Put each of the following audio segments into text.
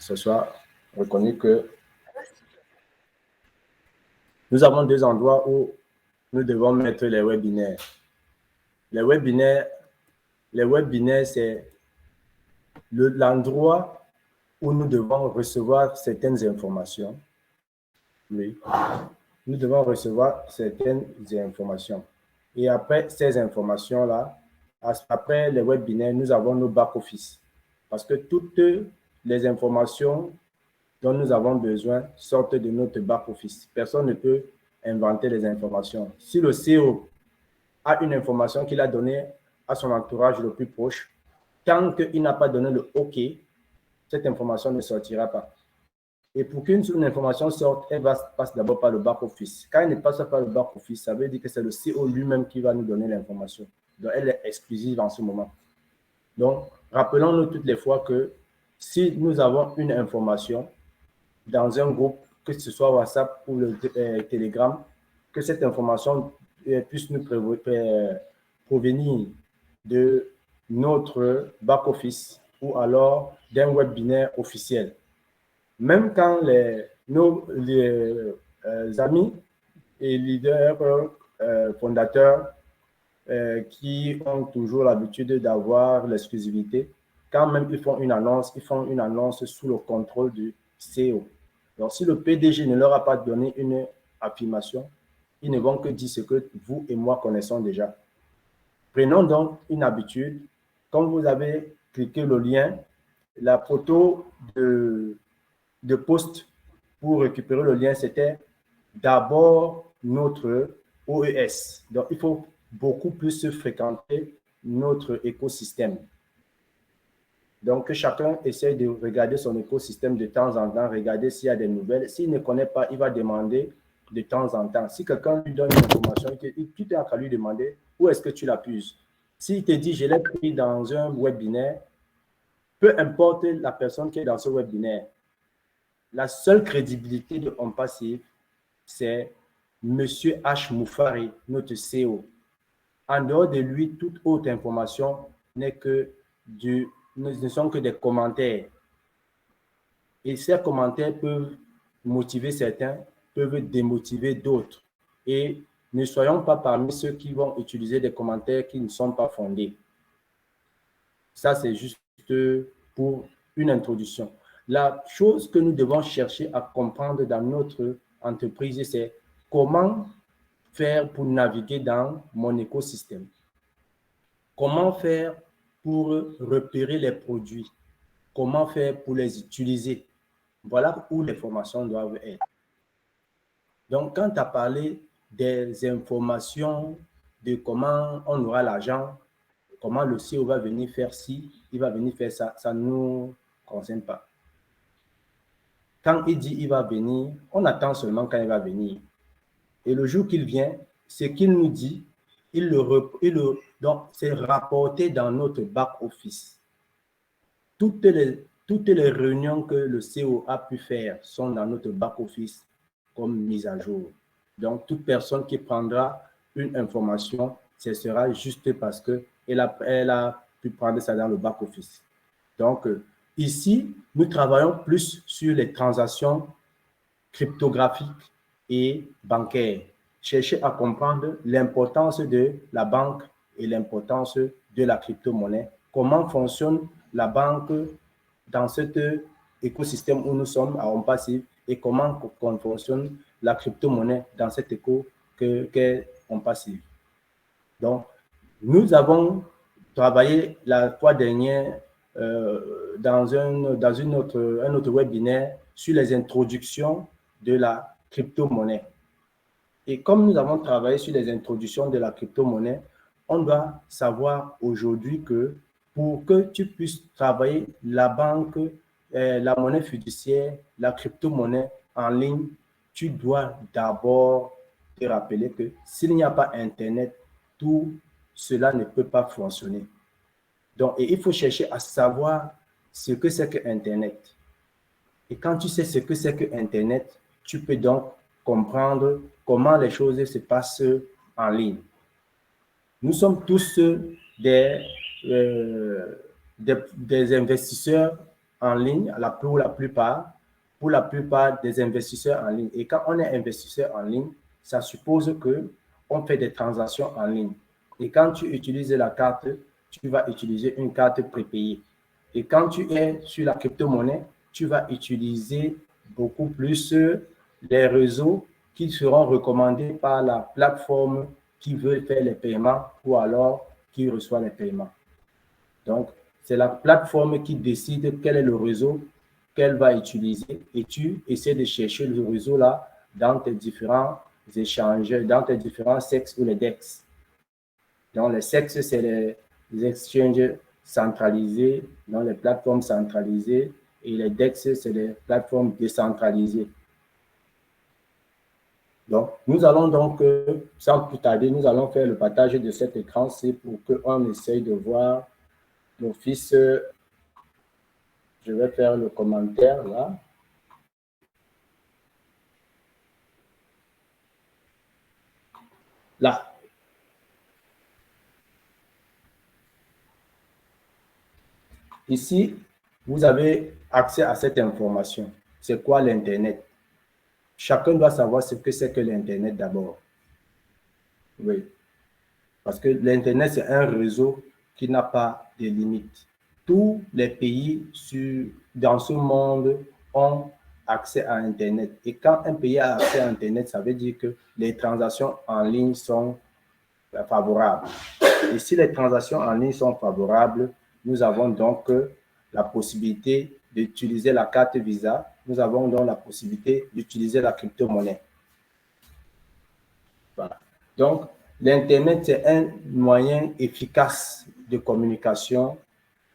ce soit reconnu que nous avons deux endroits où nous devons mettre les webinaires. Les webinaires, c'est l'endroit où nous devons recevoir certaines informations. Oui, nous devons recevoir certaines informations. Et après ces informations-là, après les webinaires, nous avons nos back-office. Parce que toutes les informations dont nous avons besoin sortent de notre back-office. Personne ne peut inventer les informations. Si le CEO a une information qu'il a donnée à son entourage le plus proche, tant qu'il n'a pas donné le OK, cette information ne sortira pas. Et pour qu'une information sorte, elle passe d'abord par le back-office. Quand elle ne passe pas par le back-office, ça veut dire que c'est le CEO lui-même qui va nous donner l'information. Donc, elle est exclusive en ce moment. Donc, rappelons-nous toutes les fois que si nous avons une information dans un groupe, que ce soit WhatsApp ou le Telegram, que cette information puisse nous provenir de notre back-office ou alors d'un webinaire officiel. Même quand nos amis et leaders fondateurs qui ont toujours l'habitude d'avoir l'exclusivité, quand même ils font une annonce sous le contrôle du CEO. Donc, si le PDG ne leur a pas donné une affirmation, ils ne vont que dire ce que vous et moi connaissons déjà. Prenons donc une habitude. Quand vous avez cliqué le lien, la photo de post pour récupérer le lien, c'était d'abord notre OES. Donc, il faut beaucoup plus fréquenter notre écosystème. Donc, que chacun essaie de regarder son écosystème de temps en temps, regarder s'il y a des nouvelles. S'il ne connaît pas, il va demander de temps en temps. Si quelqu'un lui donne une information, tu n'as qu'à lui demander où est-ce que tu l'as prise. S'il te dit, je l'ai pris dans un webinaire, peu importe la personne qui est dans ce webinaire, la seule crédibilité de OnPassive, c'est M. H. Moufari, notre CEO. En dehors de lui, toute autre information ne sont que des commentaires. Et ces commentaires peuvent motiver certains, peuvent démotiver d'autres. Et ne soyons pas parmi ceux qui vont utiliser des commentaires qui ne sont pas fondés. Ça, c'est juste pour une introduction. La chose que nous devons chercher à comprendre dans notre entreprise, c'est comment faire pour naviguer dans mon écosystème. Comment faire pour repérer les produits? Comment faire pour les utiliser? Voilà où les formations doivent être. Donc, quand tu as parlé des informations de comment on aura l'argent, comment le CEO va venir faire ci, il va venir faire ça, ça ne nous concerne pas. Quand il dit il va venir, on attend seulement quand il va venir. Et le jour qu'il vient, ce qu'il nous dit, donc c'est rapporté dans notre back-office. Toutes les réunions que le CEO a pu faire sont dans notre back-office comme mise à jour. Donc, toute personne qui prendra une information, ce sera juste parce qu'elle a pu prendre ça dans le back-office. Donc, ici, nous travaillons plus sur les transactions cryptographiques et bancaires. Chercher à comprendre l'importance de la banque et l'importance de la crypto-monnaie. Comment fonctionne la banque dans cet écosystème où nous sommes à OnPassive et comment fonctionne la crypto-monnaie dans cet éco qu'est OnPassive. Donc, nous avons travaillé la fois dernière dans un autre webinaire sur les introductions de la crypto-monnaie. Et comme nous avons travaillé sur les introductions de la crypto-monnaie, on doit savoir aujourd'hui que pour que tu puisses travailler la banque, la monnaie fiduciaire, la crypto-monnaie en ligne, tu dois d'abord te rappeler que s'il n'y a pas Internet, tout cela ne peut pas fonctionner. Donc, et il faut chercher à savoir ce que c'est que Internet. Et quand tu sais ce que c'est que Internet, tu peux donc comprendre comment les choses se passent en ligne. Nous sommes tous des investisseurs en ligne pour la plupart des investisseurs en ligne. Et quand on est investisseur en ligne, ça suppose que on fait des transactions en ligne. Et quand tu utilises la carte, tu vas utiliser une carte prépayée. Et quand tu es sur la crypto-monnaie, tu vas utiliser beaucoup plus les réseaux qui seront recommandés par la plateforme qui veut faire les paiements ou alors qui reçoit les paiements. Donc, c'est la plateforme qui décide quel est le réseau qu'elle va utiliser et tu essaies de chercher le réseau-là dans tes différents échanges, dans tes différents sexes ou les DEX. Donc, les sexes, c'est les exchanges centralisés, dans les plateformes centralisées, et les DEX, c'est les plateformes décentralisées. Donc, nous allons donc, sans plus tarder, nous allons faire le partage de cet écran, c'est pour qu'on essaye de voir l'office. Je vais faire le commentaire là. Là. Ici, vous avez accès à cette information. C'est quoi l'Internet? Chacun doit savoir ce que c'est que l'Internet d'abord. Oui. Parce que l'Internet, c'est un réseau qui n'a pas de limites. Tous les pays dans ce monde ont accès à Internet. Et quand un pays a accès à Internet, ça veut dire que les transactions en ligne sont favorables. Et si les transactions en ligne sont favorables, nous avons donc la possibilité d'utiliser la carte Visa. Nous avons donc la possibilité d'utiliser la crypto-monnaie. Voilà. Donc, l'Internet, c'est un moyen efficace de communication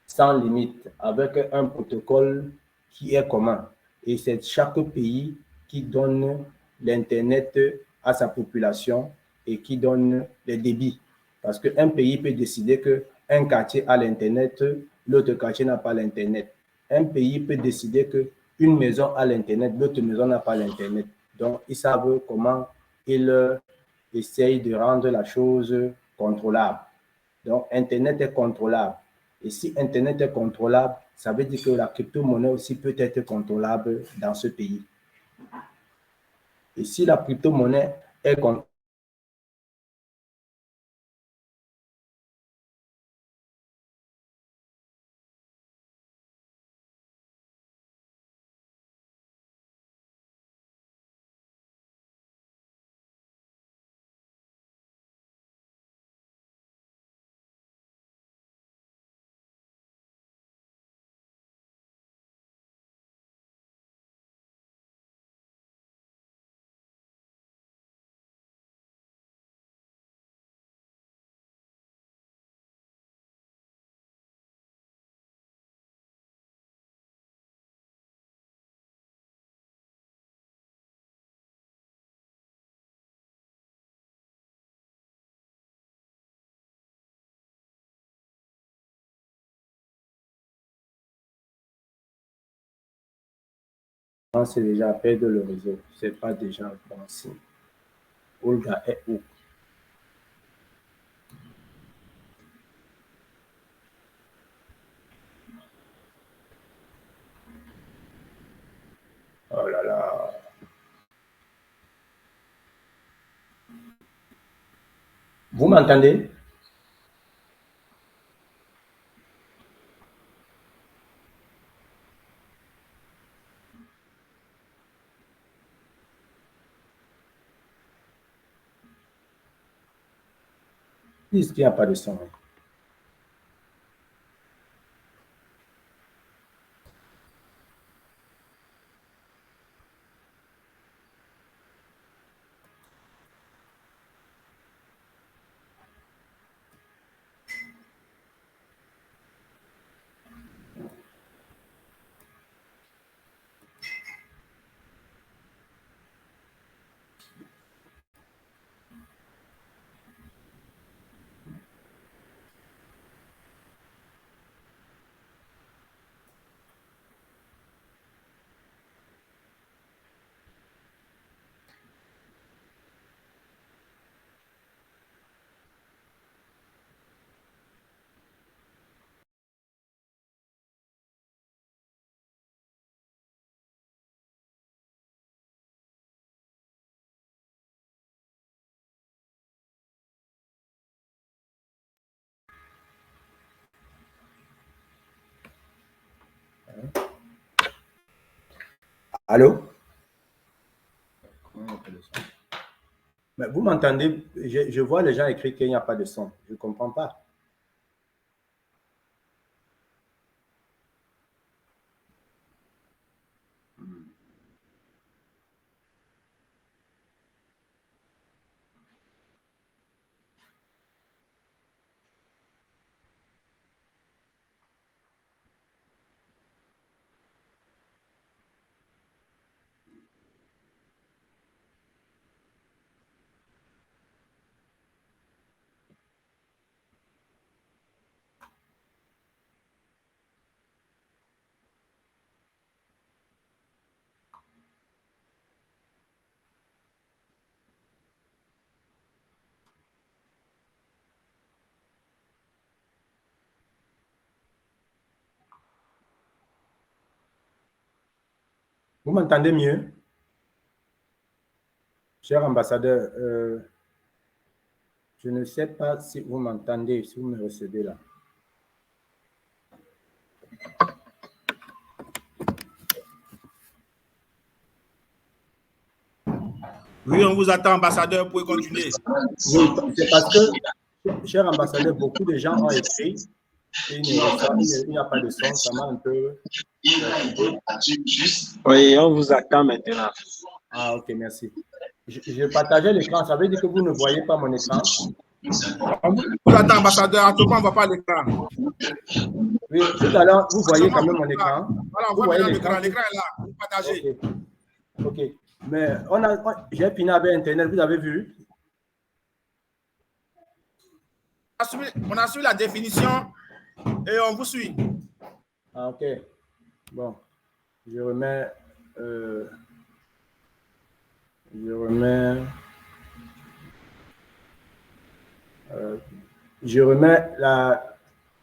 sans limite, avec un protocole qui est commun. Et c'est chaque pays qui donne l'Internet à sa population et qui donne les débits. Parce qu'un pays peut décider qu'un quartier a l'Internet, l'autre quartier n'a pas l'Internet. Un pays peut décider qu'une maison a l'Internet, l'autre maison n'a pas l'Internet. Donc, ils savent comment ils essayent de rendre la chose contrôlable. Donc, Internet est contrôlable. Et si Internet est contrôlable, ça veut dire que la crypto-monnaie aussi peut être contrôlable dans ce pays. Et si la crypto-monnaie est contrôlable, c'est déjà perdre le réseau. C'est pas déjà bon signe. Olga est où? Oh là là. Vous m'entendez? Puisqu'il n'y a pas de son. Allô? Mais vous m'entendez? Je vois les gens écrire qu'il n'y a pas de son. Je ne comprends pas. Vous m'entendez mieux? Cher ambassadeur, je ne sais pas si vous m'entendez, si vous me recevez là. Oui, on vous attend, ambassadeur, pour continuer. Oui, c'est parce que, cher ambassadeur, beaucoup de gens ont écrit et il n'y a pas de son, ça m'a un peu... Oui, on vous attend maintenant. Ah, ok, merci. Je partageais l'écran, ça veut dire que vous ne voyez pas mon écran? On vous attend, ambassadeur, en tout cas, on ne voit pas l'écran. Oui, tout à l'heure, vous voyez quand même mon écran? Voilà, on vous voit voyez l'écran. L'écran est là, vous partagez. Ok. Mais j'ai fini avec Internet, vous avez vu? On a suivi la définition et on vous suit. Ah, ok. Bon, je remets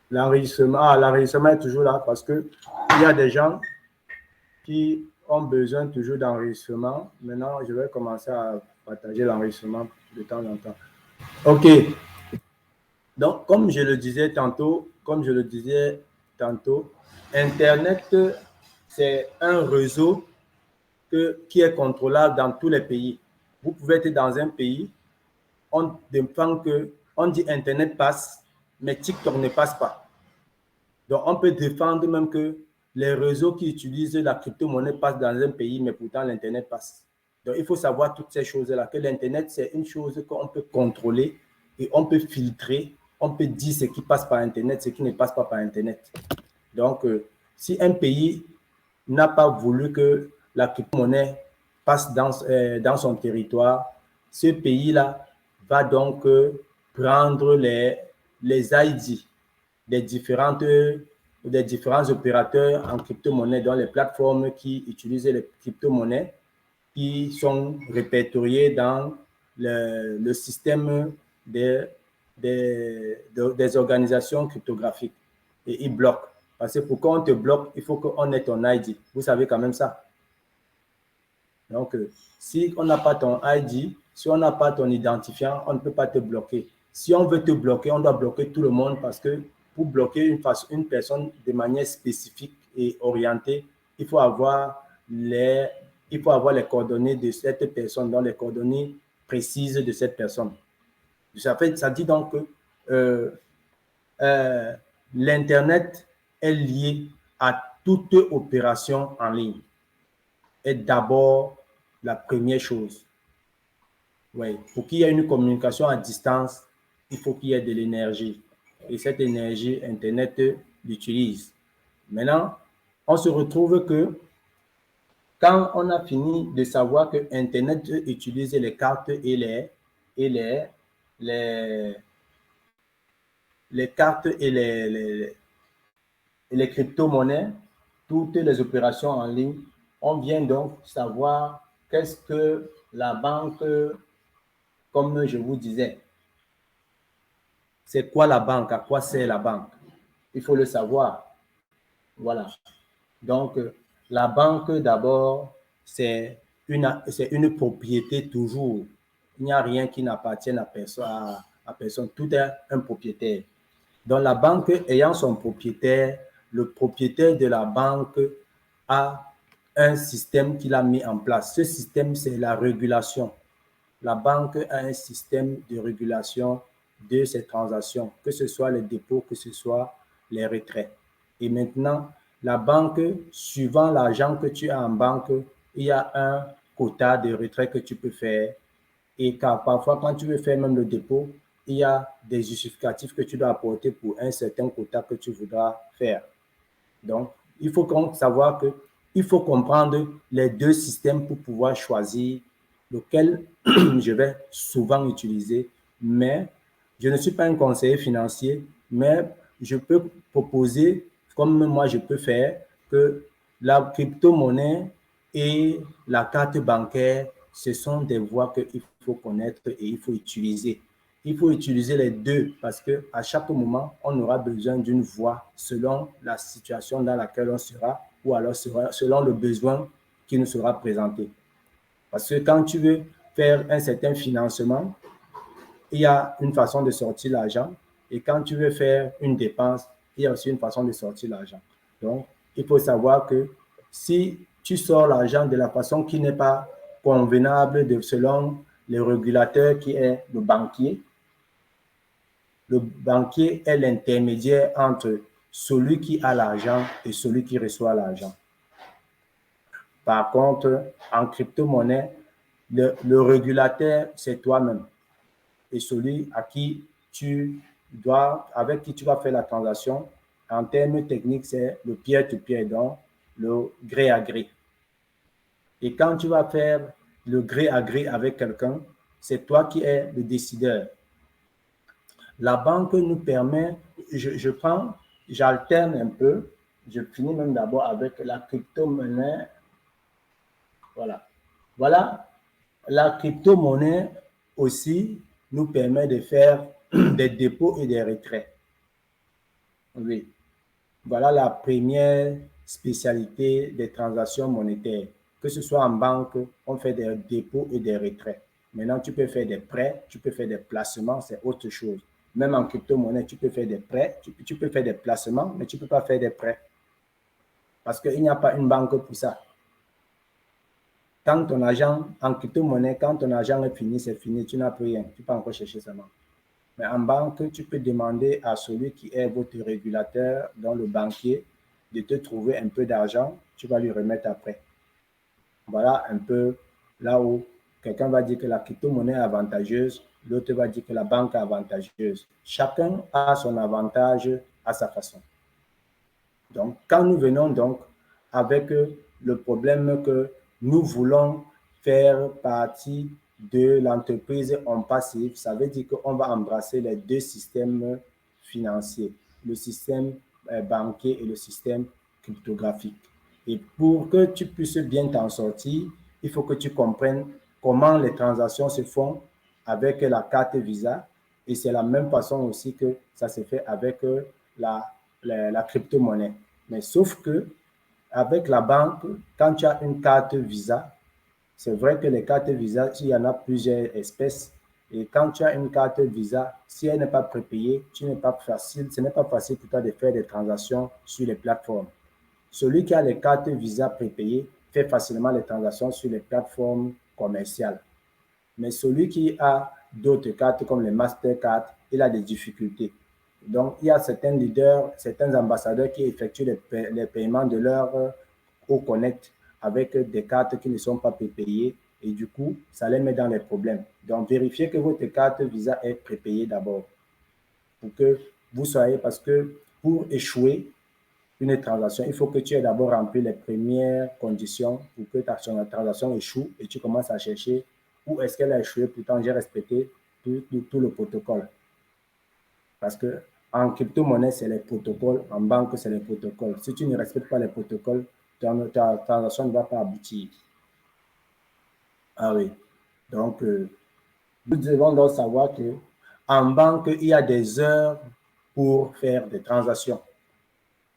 l'enregistrement. Ah, l'enregistrement est toujours là parce que il y a des gens qui ont besoin toujours d'enregistrement. Maintenant, je vais commencer à partager l'enregistrement de temps en temps. Ok. Donc, comme je le disais tantôt, Internet, c'est un réseau qui est contrôlable dans tous les pays. Vous pouvez être dans un pays, on dit Internet passe, mais TikTok ne passe pas. Donc, on peut défendre même que les réseaux qui utilisent la crypto-monnaie passent dans un pays, mais pourtant l'Internet passe. Donc, il faut savoir toutes ces choses-là, que l'Internet, c'est une chose qu'on peut contrôler et on peut filtrer, on peut dire ce qui passe par Internet, ce qui ne passe pas par Internet. Donc, si un pays n'a pas voulu que la crypto-monnaie passe dans son territoire, ce pays-là va donc prendre les ID des différents opérateurs en crypto-monnaie, dans les plateformes qui utilisent les crypto-monnaies, qui sont répertoriées dans le système des organisations cryptographiques. Et ils bloquent. Parce que pour qu'on te bloque, il faut qu'on ait ton ID. Vous savez quand même ça. Donc, si on n'a pas ton ID, si on n'a pas ton identifiant, on ne peut pas te bloquer. Si on veut te bloquer, on doit bloquer tout le monde parce que pour bloquer une personne de manière spécifique et orientée, il faut avoir les coordonnées de cette personne, dans les coordonnées précises de cette personne. Ça dit donc que l'Internet est lié à toute opération en ligne. Est d'abord la première chose. Oui, pour qu'il y ait une communication à distance, il faut qu'il y ait de l'énergie. Et cette énergie, Internet l'utilise. Maintenant, on se retrouve que quand on a fini de savoir que Internet utilise les cartes et les cartes et les crypto-monnaies, toutes les opérations en ligne, on vient donc savoir qu'est-ce que la banque, comme je vous disais, c'est quoi la banque, à quoi sert la banque. Il faut le savoir. Voilà. Donc, la banque, d'abord, c'est une propriété toujours. Il n'y a rien qui n'appartienne à personne. Tout est un propriétaire. Donc, la banque ayant son propriétaire, le propriétaire de la banque a un système qu'il a mis en place. Ce système, c'est la régulation. La banque a un système de régulation de ces transactions, que ce soit les dépôts, que ce soit les retraits. Et maintenant, la banque, suivant l'argent que tu as en banque, il y a un quota de retrait que tu peux faire. Et parfois, quand tu veux faire même le dépôt, il y a des justificatifs que tu dois apporter pour un certain quota que tu voudras faire. Donc, il faut savoir qu'il faut comprendre les deux systèmes pour pouvoir choisir lequel je vais souvent utiliser. Mais je ne suis pas un conseiller financier, mais je peux proposer, comme moi je peux faire, que la crypto-monnaie et la carte bancaire, ce sont des voies qu'il faut connaître et il faut utiliser. Il faut utiliser les deux parce qu'à chaque moment, on aura besoin d'une voie selon la situation dans laquelle on sera ou alors selon le besoin qui nous sera présenté. Parce que quand tu veux faire un certain financement, il y a une façon de sortir l'argent. Et quand tu veux faire une dépense, il y a aussi une façon de sortir l'argent. Donc, il faut savoir que si tu sors l'argent de la façon qui n'est pas convenable selon le régulateur qui est le banquier est l'intermédiaire entre celui qui a l'argent et celui qui reçoit l'argent. Par contre, en crypto-monnaie, le régulateur, c'est toi-même. Et celui avec qui tu vas faire la transaction, en termes techniques, c'est le peer-to-peer, donc le gré à gré. Et quand tu vas faire le gré à gré avec quelqu'un, c'est toi qui es le décideur. La banque nous permet, j'alterne un peu, je finis même d'abord avec la crypto-monnaie. Voilà. La crypto-monnaie aussi nous permet de faire des dépôts et des retraits. Oui. Voilà la première spécialité des transactions monétaires. Que ce soit en banque, on fait des dépôts et des retraits. Maintenant, tu peux faire des prêts, tu peux faire des placements, c'est autre chose. Même en crypto-monnaie, tu peux faire des prêts, tu peux faire des placements, mais tu ne peux pas faire des prêts. Parce qu'il n'y a pas une banque pour ça. Quand ton argent, en crypto-monnaie, quand ton argent est fini, c'est fini, tu n'as plus rien. Tu peux encore chercher seulement. Mais en banque, tu peux demander à celui qui est votre régulateur, dans le banquier, de te trouver un peu d'argent, tu vas lui remettre après. Voilà un peu là où quelqu'un va dire que la crypto-monnaie est avantageuse, l'autre va dire que la banque est avantageuse. Chacun a son avantage à sa façon. Donc, quand nous venons donc avec le problème que nous voulons faire partie de l'entreprise en passif, ça veut dire qu'on va embrasser les deux systèmes financiers, le système banquier et le système cryptographique. Et pour que tu puisses bien t'en sortir, il faut que tu comprennes comment les transactions se font avec la carte Visa. Et c'est la même façon aussi que ça se fait avec la crypto-monnaie. Mais sauf que avec la banque, quand tu as une carte Visa, c'est vrai que les cartes Visa, il y en a plusieurs espèces. Et quand tu as une carte Visa, si elle n'est pas prépayée, ce n'est pas facile pour toi de faire des transactions sur les plateformes. Celui qui a les cartes Visa prépayées fait facilement les transactions sur les plateformes commerciales. Mais celui qui a d'autres cartes comme les Mastercard, il a des difficultés. Donc, il y a certains leaders, certains ambassadeurs qui effectuent les paiements de leur Connect avec des cartes qui ne sont pas prépayées et du coup, ça les met dans les problèmes. Donc, vérifiez que votre carte Visa est prépayée d'abord pour que vous soyez, parce que pour échouer une transaction, il faut que tu aies d'abord rempli les premières conditions pour que ta transaction échoue et tu commences à chercher où est-ce qu'elle a échoué. Pourtant, j'ai respecté tout le protocole. Parce que en crypto-monnaie, c'est les protocoles. En banque, c'est les protocoles. Si tu ne respectes pas les protocoles, ta transaction ne va pas aboutir. Ah oui. Donc, nous devons donc savoir qu'en banque, il y a des heures pour faire des transactions.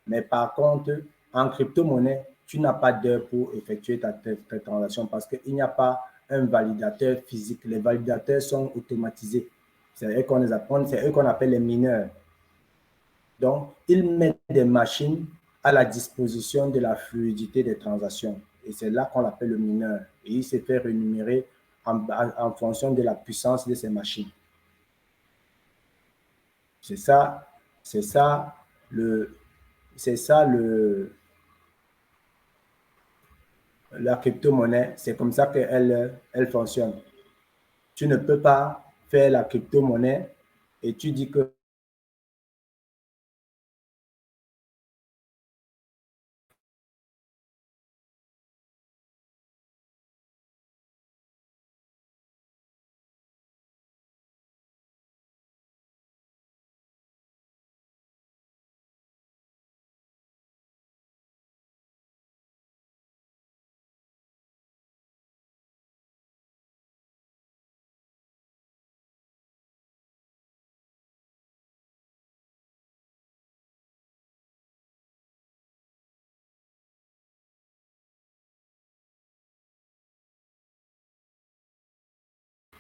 Mais par contre, en crypto-monnaie, tu n'as pas d'heure pour effectuer ta transaction parce qu'il n'y a pas un validateur physique. Les validateurs sont automatisés. C'est eux qu'on les apprend, c'est eux qu'on appelle les mineurs. Donc, ils mettent des machines à la disposition de la fluidité des transactions. Et Et c'est là qu'on l'appelle le mineur. Et il se fait rémunérer en fonction de la puissance de ces machines. C'est ça la crypto-monnaie. C'est comme ça qu'elle fonctionne. Tu ne peux pas faire la crypto-monnaie et tu dis que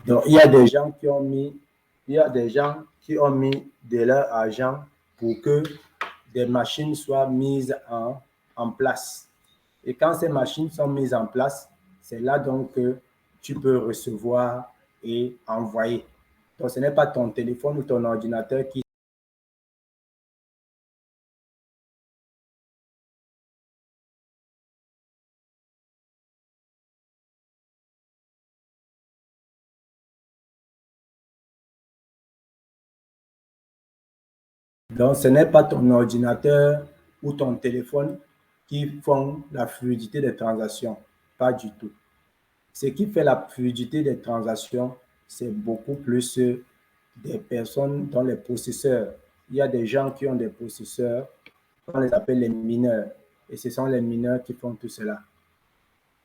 donc, il y a des gens qui ont mis de leur argent pour que des machines soient mises en place. Et quand ces machines sont mises en place, c'est là donc que tu peux recevoir et envoyer. Donc, ce n'est pas ton téléphone ou ton ordinateur qui Donc, ce n'est pas ton ordinateur ou ton téléphone qui font la fluidité des transactions. Pas du tout. Ce qui fait la fluidité des transactions, c'est beaucoup plus des personnes dans les processeurs. Il y a des gens qui ont des processeurs, on les appelle les mineurs. Et ce sont les mineurs qui font tout cela.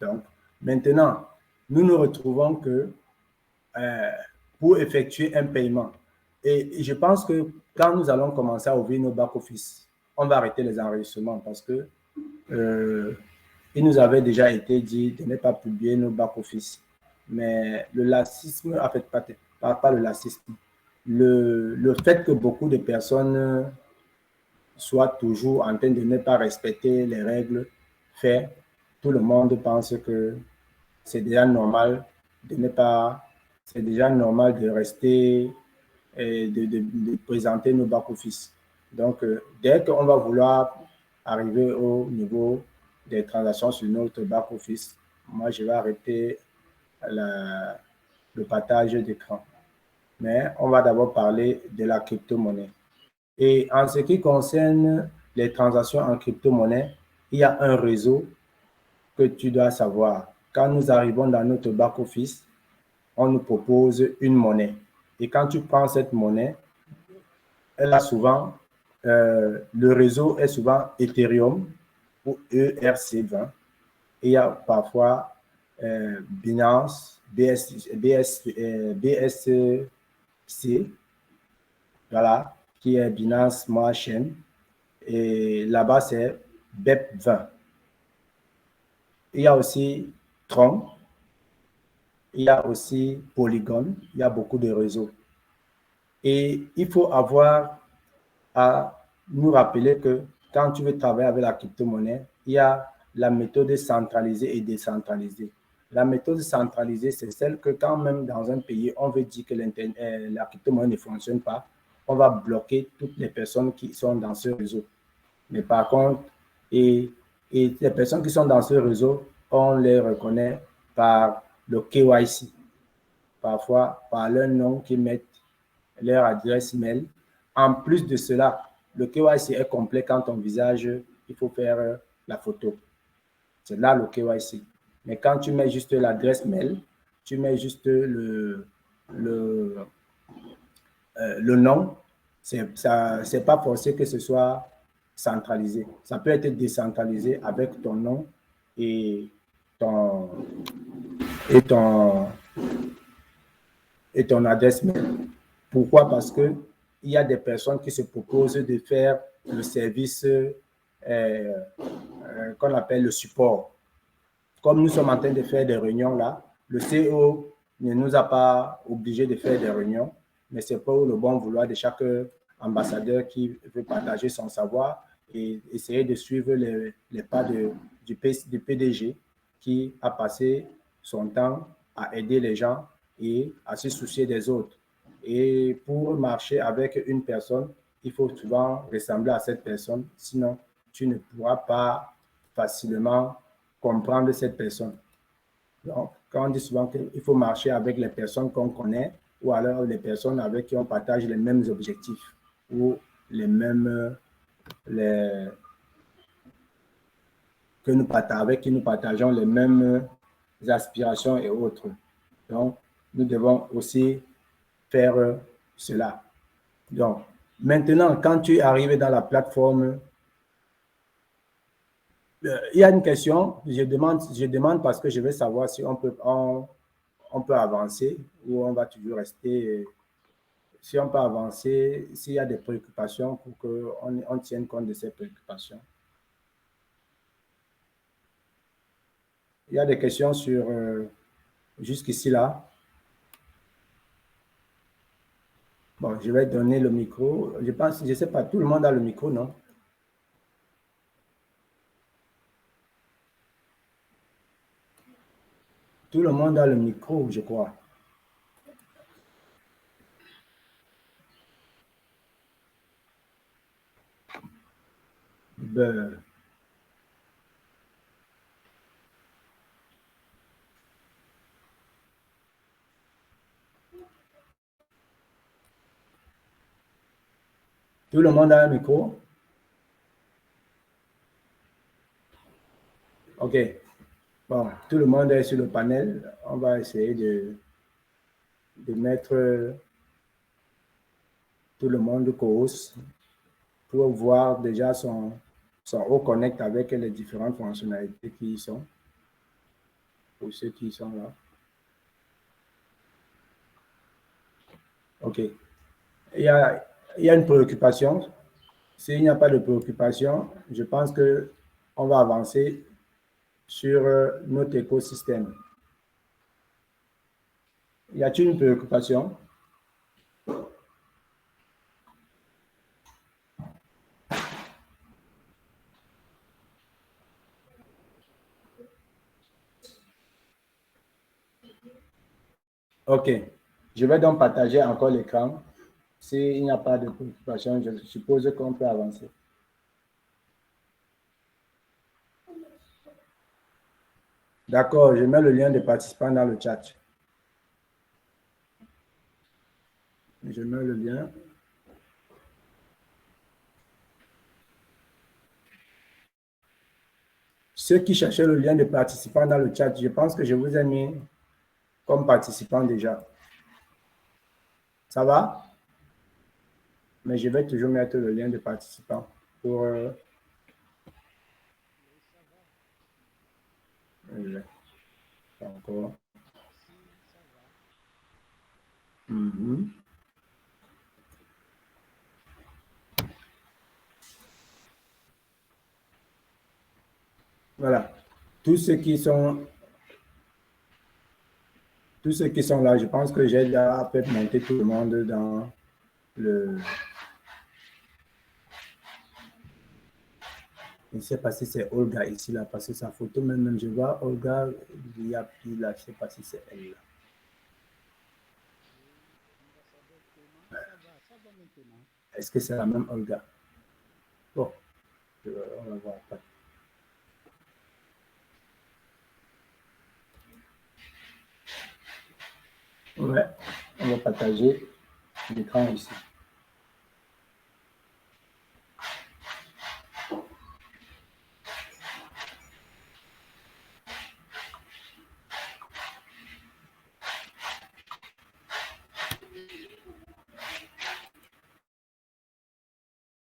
Donc, maintenant, nous nous retrouvons que pour effectuer un paiement, et je pense que quand nous allons commencer à ouvrir nos back-office, on va arrêter les enregistrements parce que il nous avait déjà été dit de ne pas publier nos back-office. Mais le laxisme, en fait, pas le laxisme, le fait que beaucoup de personnes soient toujours en train de ne pas respecter les règles fait, tout le monde pense que c'est déjà normal de ne pas, c'est déjà normal de rester et de présenter nos back-office. Donc, dès qu'on va vouloir arriver au niveau des transactions sur notre back-office, moi, je vais arrêter le partage d'écran. Mais on va d'abord parler de la crypto-monnaie. Et en ce qui concerne les transactions en crypto-monnaie, il y a un réseau que tu dois savoir. Quand nous arrivons dans notre back-office, on nous propose une monnaie. Et quand tu prends cette monnaie, elle a souvent, le réseau est souvent Ethereum ou ERC20. Et il y a parfois Binance, BSC, voilà, qui est Binance Smart Chain. Et là-bas, c'est BEP20. Il y a aussi Tron, il y a aussi Polygon, il y a beaucoup de réseaux. Et il faut avoir à nous rappeler que quand tu veux travailler avec la crypto-monnaie, il y a la méthode centralisée et décentralisée. La méthode centralisée, c'est celle que quand même dans un pays, on veut dire que la crypto-monnaie ne fonctionne pas, on va bloquer toutes les personnes qui sont dans ce réseau. Mais par contre, et les personnes qui sont dans ce réseau, on les reconnaît par le KYC, parfois par leur nom qu'ils mettent, leur adresse mail. En plus de cela, le KYC est complet quand ton visage, il faut faire la photo. C'est là le KYC. Mais quand tu mets juste l'adresse mail, tu mets juste le nom, c'est pas forcé que ce soit centralisé. Ça peut être décentralisé avec ton nom et ton adresse mail. Pourquoi? Parce que il y a des personnes qui se proposent de faire le service qu'on appelle le support. Comme nous sommes en train de faire des réunions là, le CEO ne nous a pas obligés de faire des réunions, mais c'est pour le bon vouloir de chaque ambassadeur qui veut partager son savoir et essayer de suivre les pas du PDG. qui a passé son temps à aider les gens et à se soucier des autres. Et pour marcher avec une personne, il faut souvent ressembler à cette personne, sinon tu ne pourras pas facilement comprendre cette personne. Donc, quand on dit souvent qu'il faut marcher avec les personnes qu'on connaît ou alors les personnes avec qui on partage les mêmes objectifs ou les mêmes, avec qui nous partageons les mêmes aspirations et autres. Donc, nous devons aussi faire cela. Donc, maintenant, quand tu es arrivé dans la plateforme, il y a une question, je demande parce que je veux savoir si on peut avancer ou on va toujours rester, si on peut avancer, s'il y a des préoccupations pour qu'on tienne compte de ces préoccupations. Il y a des questions sur jusqu'ici là. Bon, je vais donner le micro. Je pense, je ne sais pas, tout le monde a le micro, non? Tout le monde a le micro, je crois. Ben, tout le monde a un micro? OK. Bon, tout le monde est sur le panel. On va essayer de mettre tout le monde co-host pour voir déjà son haut connect avec les différentes fonctionnalités qui y sont. Pour ceux qui sont là. OK. Il y a une préoccupation. S'il n'y a pas de préoccupation, je pense qu'on va avancer sur notre écosystème. Y a-t-il une préoccupation? OK. Je vais donc partager encore l'écran. S'il n'y a pas de préoccupation, je suppose qu'on peut avancer. D'accord, je mets le lien des participants dans le chat. Je mets le lien. Ceux qui cherchaient le lien des participants dans le chat, je pense que je vous ai mis comme participant déjà. Ça va? Mais je vais toujours mettre le lien des participants pour... Encore. Voilà. Tous ceux qui sont là, je pense que j'ai déjà fait monter tout le monde dans le... Je ne sais pas si c'est Olga ici, là, parce que sa photo, même je vois Olga, il y a plus là, je ne sais pas si c'est elle là. Est-ce que c'est la même Olga? Bon, on va voir après. Ouais, on va partager l'écran ici.